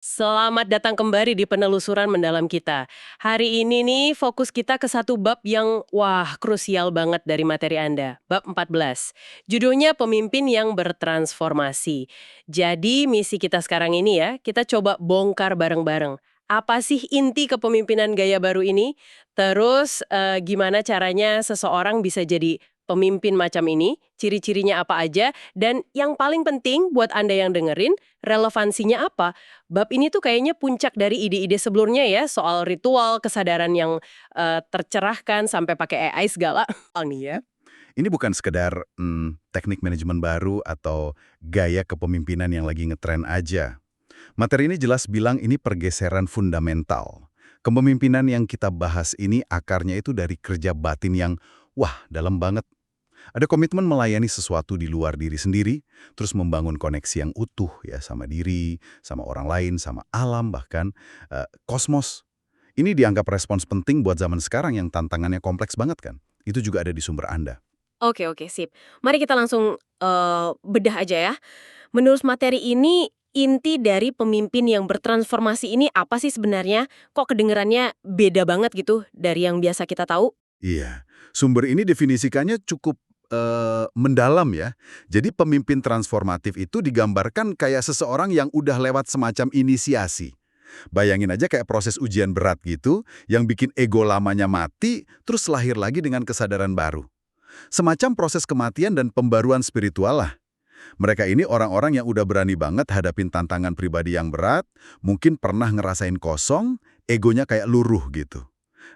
Selamat datang kembali di penelusuran mendalam kita. Hari ini nih fokus kita ke satu bab yang krusial banget dari materi Anda. Bab 14. Judulnya pemimpin yang bertransformasi. Jadi misi kita sekarang ini ya, kita coba bongkar bareng-bareng. Apa sih inti kepemimpinan gaya baru ini? Terus gimana caranya seseorang bisa jadi pemimpin macam ini? Ciri-cirinya apa aja? Dan yang paling penting buat Anda yang dengerin, relevansinya apa? Bab ini tuh kayaknya puncak dari ide-ide sebelumnya ya, soal ritual, kesadaran yang tercerahkan sampai pakai AI segala. Oh nih ya. Ini bukan sekedar teknik manajemen baru atau gaya kepemimpinan yang lagi ngetren aja. Materi ini jelas bilang ini pergeseran fundamental. Kepemimpinan yang kita bahas ini akarnya itu dari kerja batin yang, dalam banget. Ada komitmen melayani sesuatu di luar diri sendiri, terus membangun koneksi yang utuh ya sama diri, sama orang lain, sama alam bahkan kosmos. Ini dianggap respons penting buat zaman sekarang yang tantangannya kompleks banget kan. Itu juga ada di sumber Anda. Oke oke, sip. Mari kita langsung, bedah aja ya. Menurut materi ini, inti dari pemimpin yang bertransformasi ini apa sih sebenarnya? Kok kedengerannya beda banget gitu dari yang biasa kita tahu? Iya, sumber ini definisikannya cukup mendalam ya. Jadi pemimpin transformatif itu digambarkan kayak seseorang yang udah lewat semacam inisiasi. Bayangin aja kayak proses ujian berat gitu, yang bikin ego lamanya mati, terus lahir lagi dengan kesadaran baru. Semacam proses kematian dan pembaruan spiritual lah. Mereka ini orang-orang yang udah berani banget hadapin tantangan pribadi yang berat, mungkin pernah ngerasain kosong, egonya kayak luruh gitu.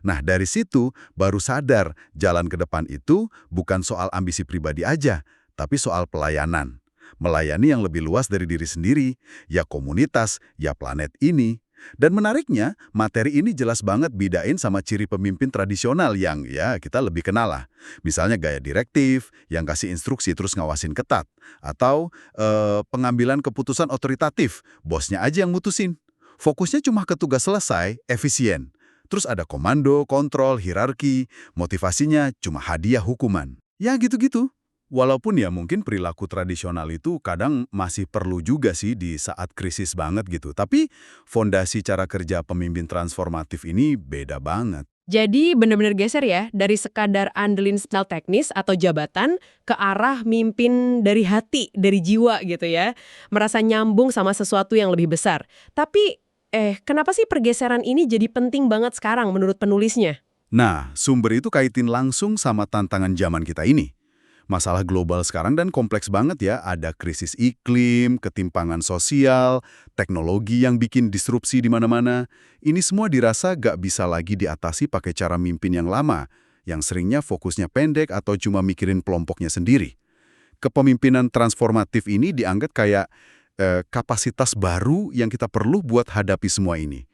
Nah, dari situ baru sadar jalan ke depan itu bukan soal ambisi pribadi aja, tapi soal pelayanan. Melayani yang lebih luas dari diri sendiri, ya komunitas, ya planet ini. Dan menariknya, materi ini jelas banget bidain sama ciri pemimpin tradisional yang ya kita lebih kenal lah. Misalnya gaya direktif, yang kasih instruksi terus ngawasin ketat. Atau pengambilan keputusan otoritatif, bosnya aja yang mutusin. Fokusnya cuma ke tugas selesai, efisien. Terus ada komando, kontrol, hierarki, motivasinya cuma hadiah hukuman. Ya gitu-gitu. Walaupun ya mungkin perilaku tradisional itu kadang masih perlu juga sih di saat krisis banget gitu. Tapi fondasi cara kerja pemimpin transformatif ini beda banget. Jadi benar-benar geser ya, dari sekadar andelin style teknis atau jabatan ke arah mimpin dari hati, dari jiwa gitu ya. Merasa nyambung sama sesuatu yang lebih besar. Tapi, kenapa sih pergeseran ini jadi penting banget sekarang menurut penulisnya? Nah, sumber itu kaitin langsung sama tantangan zaman kita ini. Masalah global sekarang dan kompleks banget ya, ada krisis iklim, ketimpangan sosial, teknologi yang bikin disrupsi di mana-mana. Ini semua dirasa gak bisa lagi diatasi pakai cara mimpin yang lama, yang seringnya fokusnya pendek atau cuma mikirin kelompoknya sendiri. Kepemimpinan transformatif ini dianggap kayak kapasitas baru yang kita perlu buat hadapi semua ini.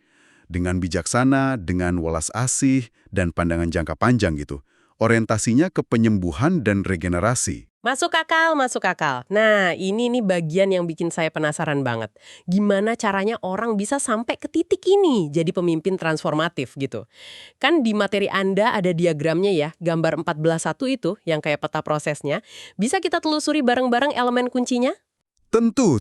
Dengan bijaksana, dengan welas asih, dan pandangan jangka panjang gitu. Orientasinya ke penyembuhan dan regenerasi. Masuk akal, masuk akal. Nah, ini nih bagian yang bikin saya penasaran banget. Gimana caranya orang bisa sampai ke titik ini jadi pemimpin transformatif gitu. Kan di materi Anda ada diagramnya ya, gambar 14:1 itu yang kayak peta prosesnya. Bisa kita telusuri bareng-bareng elemen kuncinya? Tentu.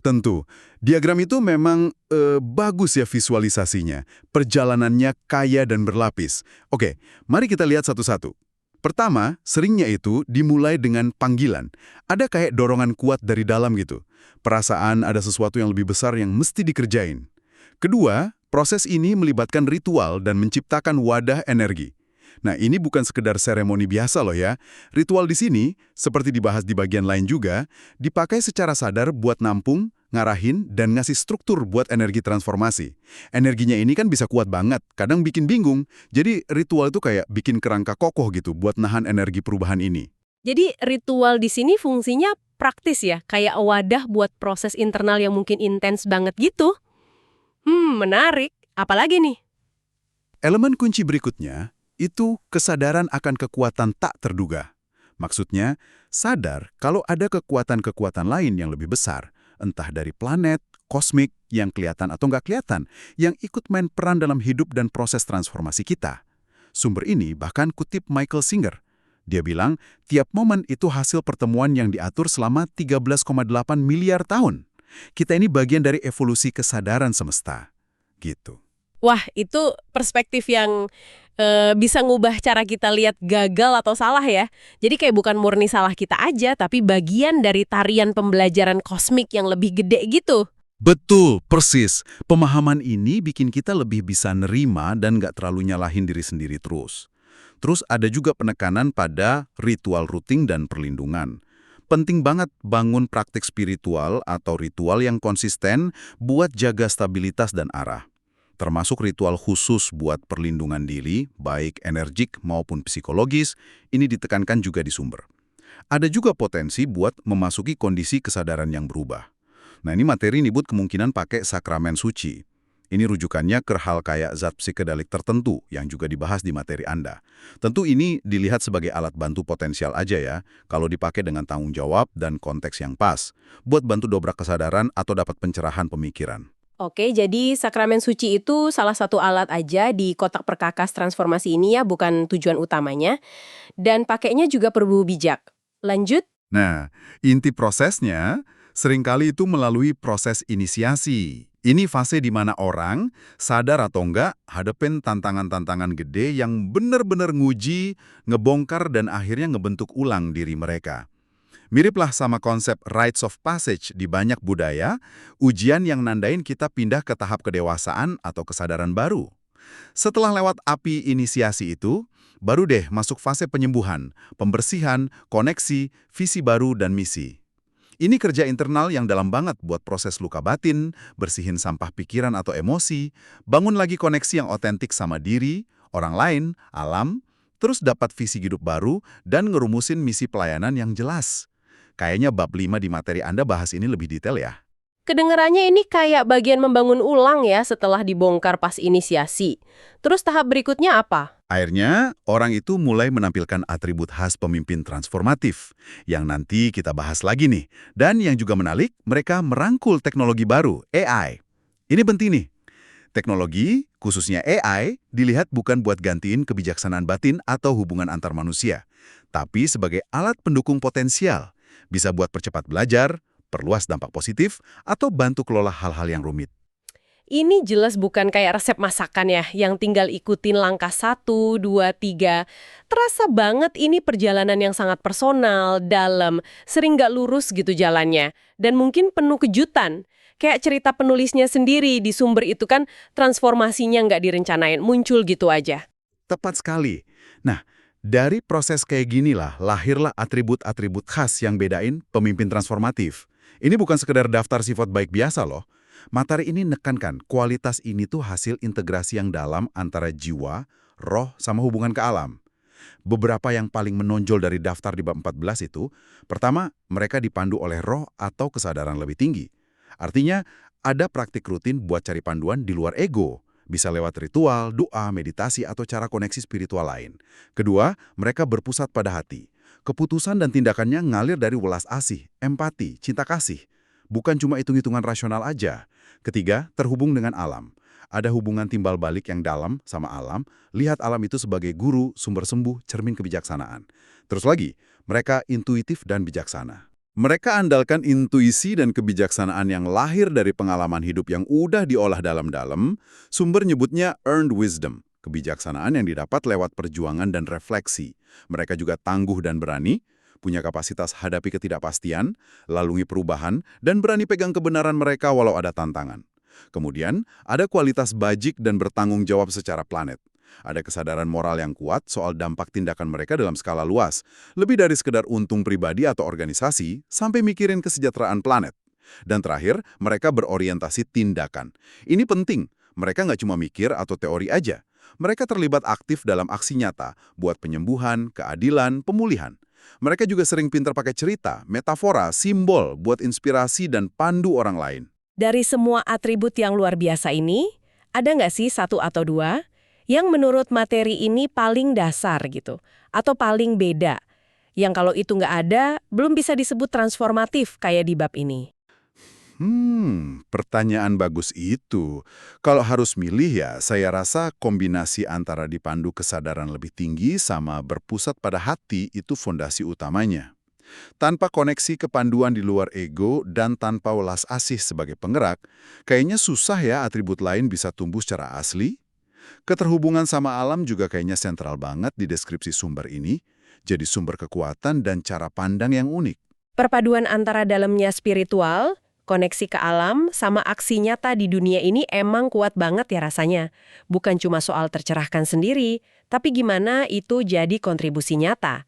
Diagram itu memang bagus ya visualisasinya. Perjalanannya kaya dan berlapis. Oke, mari kita lihat satu-satu. Pertama, seringnya itu dimulai dengan panggilan. Ada kayak dorongan kuat dari dalam gitu. Perasaan ada sesuatu yang lebih besar yang mesti dikerjain. Kedua, proses ini melibatkan ritual dan menciptakan wadah energi. Nah, ini bukan sekedar seremoni biasa loh ya. Ritual di sini, seperti dibahas di bagian lain juga, dipakai secara sadar buat nampung, ngarahin, dan ngasih struktur buat energi transformasi. Energinya ini kan bisa kuat banget, kadang bikin bingung. Jadi ritual itu kayak bikin kerangka kokoh gitu buat nahan energi perubahan ini. Jadi ritual di sini fungsinya praktis ya, kayak wadah buat proses internal yang mungkin intens banget gitu. Menarik. Apalagi nih? Elemen kunci berikutnya itu kesadaran akan kekuatan tak terduga. Maksudnya, sadar kalau ada kekuatan-kekuatan lain yang lebih besar, entah dari planet, kosmik, yang kelihatan atau nggak kelihatan, yang ikut main peran dalam hidup dan proses transformasi kita. Sumber ini bahkan kutip Michael Singer. Dia bilang, tiap momen itu hasil pertemuan yang diatur selama 13,8 miliar tahun. Kita ini bagian dari evolusi kesadaran semesta. gitu. Wah, itu perspektif yang bisa ngubah cara kita lihat gagal atau salah ya. Jadi kayak bukan murni salah kita aja, tapi bagian dari tarian pembelajaran kosmik yang lebih gede gitu. Betul, persis. Pemahaman ini bikin kita lebih bisa nerima dan nggak terlalu nyalahin diri sendiri terus. Terus ada juga penekanan pada ritual rutin dan perlindungan. Penting banget bangun praktik spiritual atau ritual yang konsisten buat jaga stabilitas dan arah. Termasuk ritual khusus buat perlindungan diri, baik energik maupun psikologis, ini ditekankan juga di sumber. Ada juga potensi buat memasuki kondisi kesadaran yang berubah. Nah, ini materi nyebut kemungkinan pakai sakramen suci. Ini rujukannya ke hal kayak zat psikedelik tertentu yang juga dibahas di materi Anda. Tentu ini dilihat sebagai alat bantu potensial aja ya, kalau dipakai dengan tanggung jawab dan konteks yang pas, buat bantu dobrak kesadaran atau dapat pencerahan pemikiran. Oke, jadi sakramen suci itu salah satu alat aja di kotak perkakas transformasi ini ya, bukan tujuan utamanya. Dan pakainya juga perlu bijak. Lanjut. Nah, inti prosesnya seringkali itu melalui proses inisiasi. Ini fase di mana orang, sadar atau enggak, hadapin tantangan-tantangan gede yang benar-benar nguji, ngebongkar, dan akhirnya ngebentuk ulang diri mereka. Miriplah sama konsep rites of passage di banyak budaya, ujian yang nandain kita pindah ke tahap kedewasaan atau kesadaran baru. Setelah lewat api inisiasi itu, baru deh masuk fase penyembuhan, pembersihan, koneksi, visi baru, dan misi. Ini kerja internal yang dalam banget buat proses luka batin, bersihin sampah pikiran atau emosi, bangun lagi koneksi yang otentik sama diri, orang lain, alam, terus dapat visi hidup baru, dan ngerumusin misi pelayanan yang jelas. Kayaknya bab 5 di materi Anda bahas ini lebih detail ya. Kedengarannya ini kayak bagian membangun ulang ya setelah dibongkar pas inisiasi. Terus tahap berikutnya apa? Akhirnya, orang itu mulai menampilkan atribut khas pemimpin transformatif, yang nanti kita bahas lagi nih. Dan yang juga menarik, mereka merangkul teknologi baru, AI. Ini penting nih. Teknologi, khususnya AI, dilihat bukan buat gantiin kebijaksanaan batin atau hubungan antar manusia, tapi sebagai alat pendukung potensial. Bisa buat percepat belajar, perluas dampak positif, atau bantu kelola hal-hal yang rumit. Ini jelas bukan kayak resep masakan ya, yang tinggal ikutin langkah 1, 2, 3. Terasa banget ini perjalanan yang sangat personal, dalam, sering nggak lurus gitu jalannya. Dan mungkin penuh kejutan. Kayak cerita penulisnya sendiri di sumber itu kan transformasinya nggak direncanain, muncul gitu aja. Tepat sekali. Nah, dari proses kayak ginilah lahirlah atribut-atribut khas yang bedain pemimpin transformatif. Ini bukan sekedar daftar sifat baik biasa loh. Materi ini nekankan kualitas ini tuh hasil integrasi yang dalam antara jiwa, roh, sama hubungan ke alam. Beberapa yang paling menonjol dari daftar di bab 14 itu, pertama, mereka dipandu oleh roh atau kesadaran lebih tinggi. Artinya, ada praktik rutin buat cari panduan di luar ego. Bisa lewat ritual, doa, meditasi, atau cara koneksi spiritual lain. Kedua, mereka berpusat pada hati. Keputusan dan tindakannya ngalir dari welas asih, empati, cinta kasih. Bukan cuma hitung-hitungan rasional aja. Ketiga, terhubung dengan alam. Ada hubungan timbal balik yang dalam sama alam, lihat alam itu sebagai guru, sumber sembuh, cermin kebijaksanaan. Terus lagi, mereka intuitif dan bijaksana. Mereka andalkan intuisi dan kebijaksanaan yang lahir dari pengalaman hidup yang udah diolah dalam-dalam, sumber nyebutnya earned wisdom, kebijaksanaan yang didapat lewat perjuangan dan refleksi. Mereka juga tangguh dan berani, punya kapasitas hadapi ketidakpastian, lalui perubahan, dan berani pegang kebenaran mereka walau ada tantangan. Kemudian, ada kualitas bajik dan bertanggung jawab secara planet. Ada kesadaran moral yang kuat soal dampak tindakan mereka dalam skala luas, lebih dari sekedar untung pribadi atau organisasi, sampai mikirin kesejahteraan planet. Dan terakhir, mereka berorientasi tindakan. Ini penting, mereka nggak cuma mikir atau teori aja. Mereka terlibat aktif dalam aksi nyata, buat penyembuhan, keadilan, pemulihan. Mereka juga sering pintar pakai cerita, metafora, simbol buat inspirasi dan pandu orang lain. Dari semua atribut yang luar biasa ini, ada nggak sih satu atau dua yang menurut materi ini paling dasar gitu? Atau paling beda? Yang kalau itu nggak ada, belum bisa disebut transformatif kayak di bab ini. Pertanyaan bagus itu. Kalau harus milih ya, saya rasa kombinasi antara dipandu kesadaran lebih tinggi sama berpusat pada hati itu fondasi utamanya. Tanpa koneksi kepanduan di luar ego dan tanpa welas asih sebagai penggerak, kayaknya susah ya atribut lain bisa tumbuh secara asli. Keterhubungan sama alam juga kayaknya sentral banget di deskripsi sumber ini, jadi sumber kekuatan dan cara pandang yang unik. Perpaduan antara dalamnya spiritual, koneksi ke alam, sama aksi nyata di dunia ini emang kuat banget ya rasanya. Bukan cuma soal tercerahkan sendiri, tapi gimana itu jadi kontribusi nyata.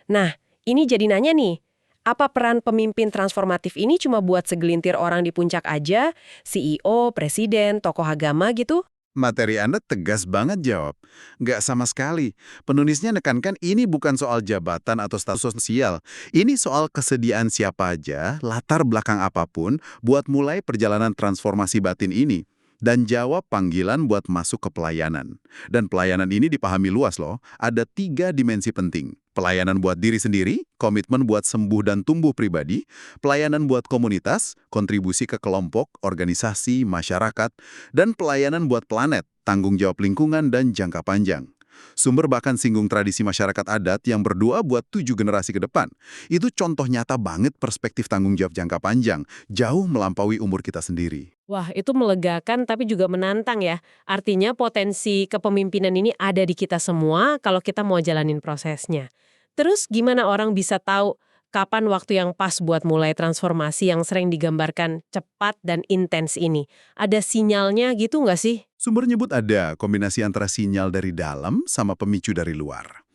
Nah, ini jadi nanya nih, apa peran pemimpin transformatif ini cuma buat segelintir orang di puncak aja, CEO, presiden, tokoh agama gitu? Materi Anda tegas banget jawab. Nggak sama sekali. Penulisnya nekankan ini bukan soal jabatan atau status sosial. Ini soal kesediaan siapa aja, latar belakang apapun, buat mulai perjalanan transformasi batin ini. Dan jawab panggilan buat masuk ke pelayanan. Dan pelayanan ini dipahami luas loh. Ada 3 dimensi penting. Pelayanan buat diri sendiri, komitmen buat sembuh dan tumbuh pribadi, pelayanan buat komunitas, kontribusi ke kelompok, organisasi, masyarakat, dan pelayanan buat planet, tanggung jawab lingkungan dan jangka panjang. Sumber bahkan singgung tradisi masyarakat adat yang berdoa buat 7 generasi ke depan. Itu contoh nyata banget perspektif tanggung jawab jangka panjang, jauh melampaui umur kita sendiri. Wah, itu melegakan tapi juga menantang ya. Artinya potensi kepemimpinan ini ada di kita semua kalau kita mau jalanin prosesnya. Terus gimana orang bisa tahu kapan waktu yang pas buat mulai transformasi yang sering digambarkan cepat dan intens ini? Ada sinyalnya gitu nggak sih? Sumber nyebut ada kombinasi antara sinyal dari dalam sama pemicu dari luar.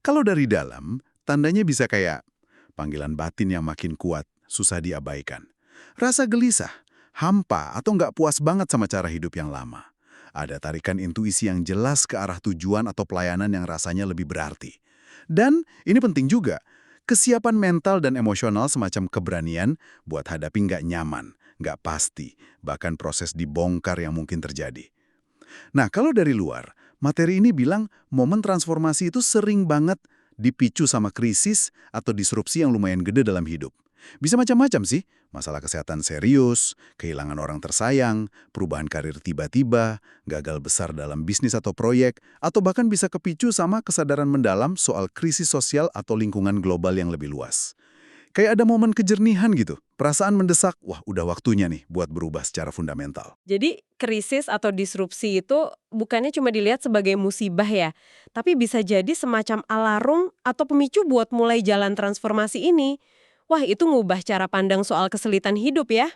Kalau dari dalam, tandanya bisa kayak panggilan batin yang makin kuat, susah diabaikan. Rasa gelisah, hampa, atau nggak puas banget sama cara hidup yang lama. Ada tarikan intuisi yang jelas ke arah tujuan atau pelayanan yang rasanya lebih berarti. Dan ini penting juga, kesiapan mental dan emosional semacam keberanian buat hadapi nggak nyaman, nggak pasti, bahkan proses dibongkar yang mungkin terjadi. Nah, kalau dari luar, materi ini bilang momen transformasi itu sering banget dipicu sama krisis atau disrupsi yang lumayan gede dalam hidup. Bisa macam-macam sih, masalah kesehatan serius, kehilangan orang tersayang, perubahan karir tiba-tiba, gagal besar dalam bisnis atau proyek, atau bahkan bisa kepicu sama kesadaran mendalam soal krisis sosial atau lingkungan global yang lebih luas. Kayak ada momen kejernihan gitu, perasaan mendesak, wah udah waktunya nih buat berubah secara fundamental. Jadi krisis atau disrupsi itu bukannya cuma dilihat sebagai musibah ya, tapi bisa jadi semacam alarm atau pemicu buat mulai jalan transformasi ini. Wah, itu ngubah cara pandang soal kesulitan hidup ya.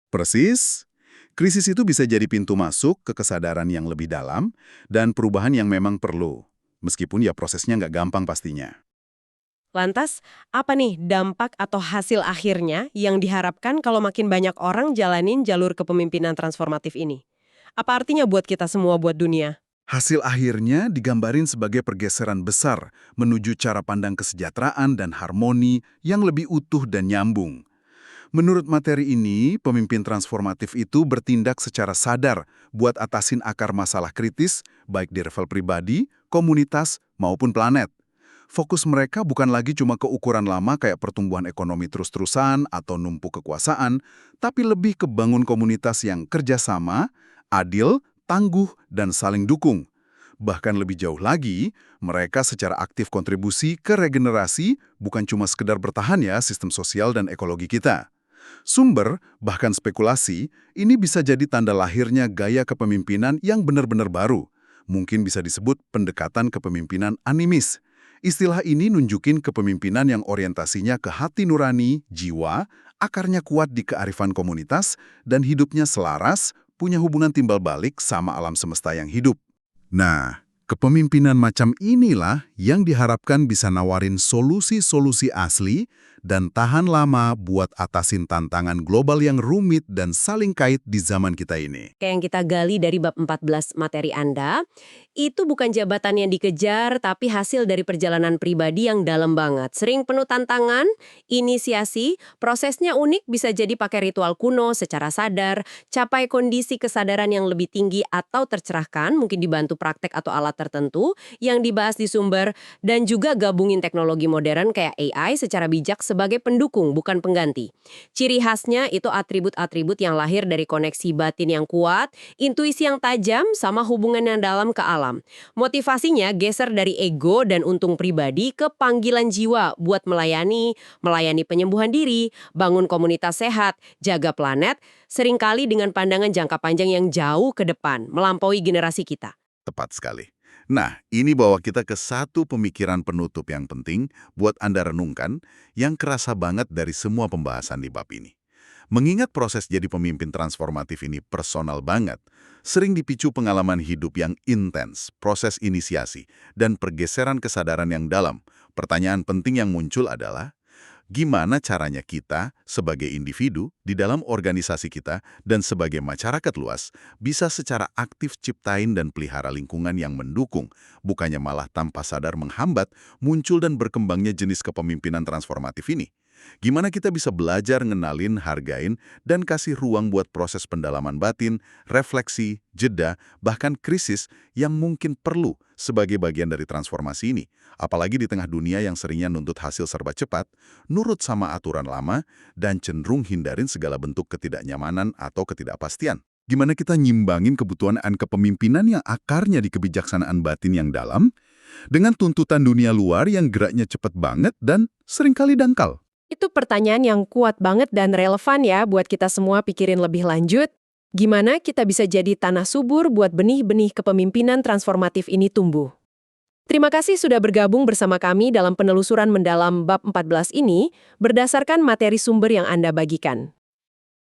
Persis, krisis itu bisa jadi pintu masuk ke kesadaran yang lebih dalam dan perubahan yang memang perlu. Meskipun ya prosesnya nggak gampang pastinya. Lantas, apa nih dampak atau hasil akhirnya yang diharapkan kalau makin banyak orang jalanin jalur kepemimpinan transformatif ini? Apa artinya buat kita semua, buat dunia? Hasil akhirnya digambarin sebagai pergeseran besar menuju cara pandang kesejahteraan dan harmoni yang lebih utuh dan nyambung. Menurut materi ini, pemimpin transformatif itu bertindak secara sadar buat atasin akar masalah kritis, baik di level pribadi, komunitas, maupun planet. Fokus mereka bukan lagi cuma ke ukuran lama kayak pertumbuhan ekonomi terus-terusan atau numpuk kekuasaan, tapi lebih ke bangun komunitas yang kerjasama, adil, tangguh, dan saling dukung. Bahkan lebih jauh lagi, mereka secara aktif kontribusi ke regenerasi bukan cuma sekedar bertahan ya sistem sosial dan ekologi kita. Sumber, bahkan spekulasi, ini bisa jadi tanda lahirnya gaya kepemimpinan yang benar-benar baru. Mungkin bisa disebut pendekatan kepemimpinan animis. Istilah ini nunjukin kepemimpinan yang orientasinya ke hati nurani, jiwa, akarnya kuat di kearifan komunitas, dan hidupnya selaras, punya hubungan timbal balik sama alam semesta yang hidup. Nah, kepemimpinan macam inilah yang diharapkan bisa nawarin solusi-solusi asli dan tahan lama buat atasin tantangan global yang rumit dan saling kait di zaman kita ini. Kayak yang kita gali dari bab 14 materi Anda, itu bukan jabatan yang dikejar, tapi hasil dari perjalanan pribadi yang dalam banget. Sering penuh tantangan, inisiasi, prosesnya unik bisa jadi pakai ritual kuno secara sadar, capai kondisi kesadaran yang lebih tinggi atau tercerahkan, mungkin dibantu praktek atau alat tertentu, yang dibahas di sumber, dan juga gabungin teknologi modern kayak AI secara bijak sebagai pendukung, bukan pengganti. Ciri khasnya itu atribut-atribut yang lahir dari koneksi batin yang kuat, intuisi yang tajam, sama hubungan yang dalam ke alam. Motivasinya geser dari ego dan untung pribadi ke panggilan jiwa buat melayani penyembuhan diri, bangun komunitas sehat, jaga planet, seringkali dengan pandangan jangka panjang yang jauh ke depan, melampaui generasi kita. Tepat sekali. Nah, ini bawa kita ke satu pemikiran penutup yang penting buat Anda renungkan yang kerasa banget dari semua pembahasan di bab ini. Mengingat proses jadi pemimpin transformatif ini personal banget, sering dipicu pengalaman hidup yang intens, proses inisiasi, dan pergeseran kesadaran yang dalam. Pertanyaan penting yang muncul adalah, gimana caranya kita, sebagai individu, di dalam organisasi kita, dan sebagai masyarakat luas, bisa secara aktif ciptain dan pelihara lingkungan yang mendukung, bukannya malah tanpa sadar menghambat, muncul dan berkembangnya jenis kepemimpinan transformatif ini. Gimana kita bisa belajar ngenalin, hargain, dan kasih ruang buat proses pendalaman batin, refleksi, jeda, bahkan krisis yang mungkin perlu sebagai bagian dari transformasi ini. Apalagi di tengah dunia yang seringnya nuntut hasil serba cepat, nurut sama aturan lama, dan cenderung hindarin segala bentuk ketidaknyamanan atau ketidakpastian. Gimana kita nyimbangin kebutuhan kepemimpinan yang akarnya di kebijaksanaan batin yang dalam, dengan tuntutan dunia luar yang geraknya cepat banget dan seringkali dangkal. Itu pertanyaan yang kuat banget dan relevan ya buat kita semua pikirin lebih lanjut. Gimana kita bisa jadi tanah subur buat benih-benih kepemimpinan transformatif ini tumbuh? Terima kasih sudah bergabung bersama kami dalam penelusuran mendalam bab 14 ini berdasarkan materi sumber yang Anda bagikan.